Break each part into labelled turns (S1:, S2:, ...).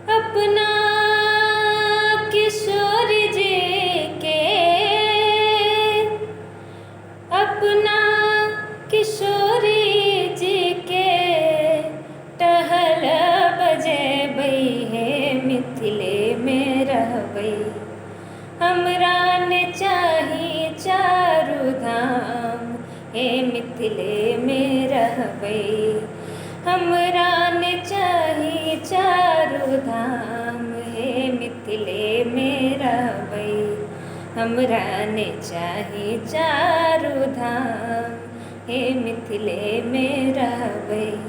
S1: अपना किशोर जी के, अपना किशोरी जी के टहल बजे बई है मिथिले में रहबई। हमरा ने चाही चारु धाम हे मिथिले में रहबई। हमरा ने चाही चारु धाम हे मिथिले में रहबई। हमरा ने चाही चारु धाम हे मिथिले में रहबई।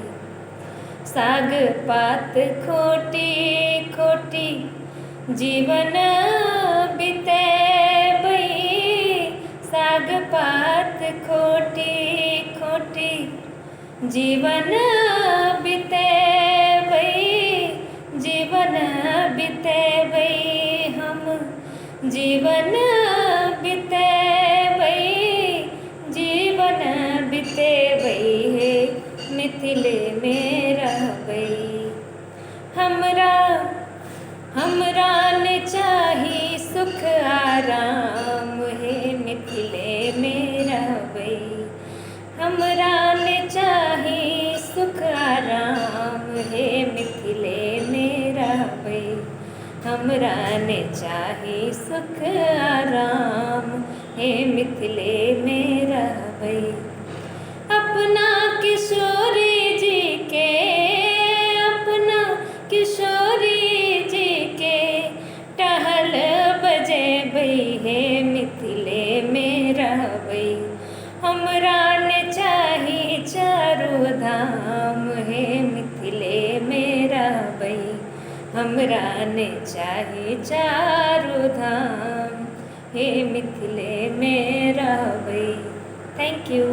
S1: साग पात खोटी खोटी जीवन बितेबई। साग पात खोटी खोटी जीवन बितेबई। जीवन बितेबई हम जीवन बितेबई। जीवन बितेबई हे मिथिले में रहबई। हमरा ने चाही सुख आराम हे मिथिले में रहबई। हमरा ने चाही सुख आराम हे मिथिले में रहबई। हमरा ने चाही सुख आराम हे मिथिले में रहबई। अपना किशोरी जी के, अपना किशोरी जी के टहल बजे बई हे मिथिले में रहबई। हमरा ने चाही चारु धाम हे मिथिले में रहबई। हमरा ने चाही चारु धाम हे मिथिले में रहबई। Thank you.